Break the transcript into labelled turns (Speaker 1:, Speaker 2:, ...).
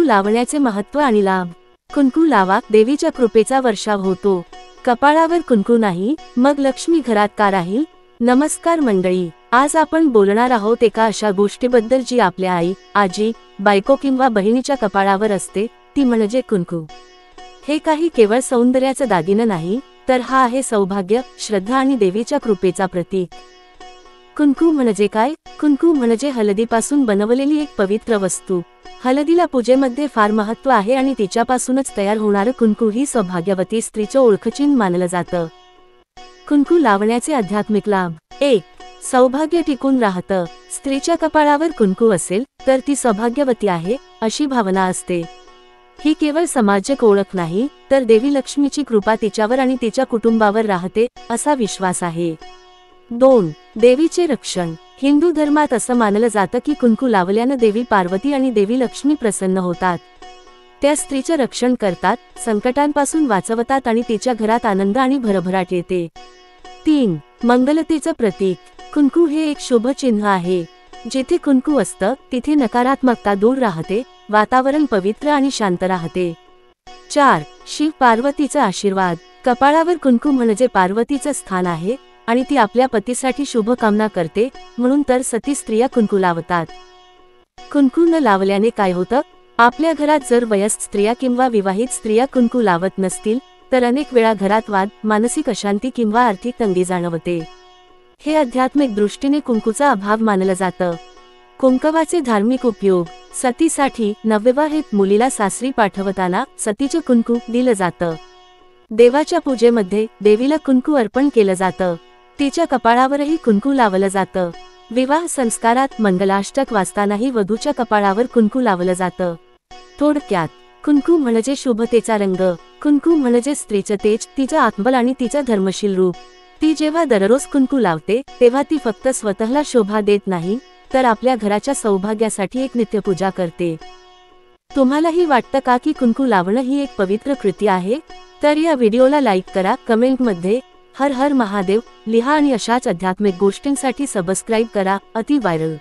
Speaker 1: लावण्याचे महत्त्व आणि लाभ। कुंकू लावा, देवीच्या कृपेचा वर्षाव होतो। कपाळावर कुंकू नाही, मग लक्ष्मी घरात का राहील? नमस्कार मंडळी, आज आपण बोलणार आहोत एका अशा गोष्टीबद्दल जी आपल्या आई, आजी, बायको किंवा बहिणीच्या कपाळावर असते, ती म्हणजे कुंकू। हे काही केवळ सौंदर्याचं दागिनं नाही, तर हा आहे सौभाग्य, श्रद्धा आणि देवीच्या कृपेचा प्रतीक। कुंकू म्हणजे काय? कुंकू म्हणजे हळदीपासून बनवलेली एक पवित्र वस्तू। हळदीला पूजेमध्ये फार महत्त्व आहे आणि तिच्यापासूनच तयार होणारं कुंकू ही सौभाग्यवती स्त्रीचं ओळखचिन्ह मानलं जातं। कुंकू लावण्याचे आध्यात्मिक लाभ। 1. सौभाग्य टिकून राहतं। स्त्रीच्या कपाळावर कुंकू असेल तर ती सौभाग्यवती आहे अशी भावना असते। ही केवळ सामाजिक ओळख नाही, तर देवी लक्ष्मीची कृपा तिच्यावर आणि तिच्या कुटुंबावर राहते असा विश्वास आहे। 2. देवीचे रक्षण। हिंदू धर्मात असं मानलं जातं की कुंकू लावल्यानं देवी पार्वती आणि देवी लक्ष्मी प्रसन्न होतात। त्या स्त्रीचं रक्षण करतात, संकटांपासून वाचवतात आणि तिच्या घरात आनंद आणि भरभराट येते। 3. मंगलतेचं प्रतीक। कुंकू हे एक शुभ चिन्ह आहे। जिथे कुंकू असतं तिथे नकारात्मकता दूर राहते, वातावरण पवित्र आणि शांत राहते। 4. शिव पार्वतीचा आशीर्वाद। कपाळावर कुंकू म्हणजे पार्वतीचं स्थान आहे आणि ती आपल्या पतीसाठी शुभकामना करते, म्हणून तर सती स्त्रिया कुंकू लावतात। कुंकू न लावल्याने काय होतं? आपल्या घरात जर वयस्क स्त्रिया किंवा विवाहित स्त्रिया कुंकू लावत नसतील तर अनेक वेळा घरात वाद, मानसिक अशांती किंवा आर्थिक तंगी जाणवते। हे आध्यात्मिक दृष्टीने कुंकूचा अभाव मानलं जातं। कुंकवाचे धार्मिक उपयोग। सतीसाठी नवविवाहित मुलीला सासरी पाठवताना सतीचं कुंकू दिलं जातं। देवाच्या पूजेमध्ये देवीला कुंकू अर्पण केलं जातं। तिच्या कपाळावरही कुंकू लावलं जातं। विवाह संस्कारात मंगलाष्टक वाचतानाही वधूच्या कपाळावर कुंकू लावलं जातं। थोडक्यात, कुंकू म्हणजे शुभतेचा रंग। कुंकू म्हणजे स्त्रीचं तेज, तिचं आत्मबल आणि तिचं धर्मशील रूप। ती जेव्हा दररोज कुंकू लावते तेव्हा ती फक्त स्वतःला शोभा देत नाही, तर आपल्या घराच्या सौभाग्यासाठी एक नित्यपूजा करते। तुम्हालाही वाटतं का की कुंकू लावणं ही एक पवित्र कृती आहे? तर या व्हिडिओला लाईक करा, कमेंटमध्ये हर हर महादेव लिहा आणि अशाच आध्यात्मिक गोष्टींसाठी सबस्क्राईब करा। अति व्हायरल।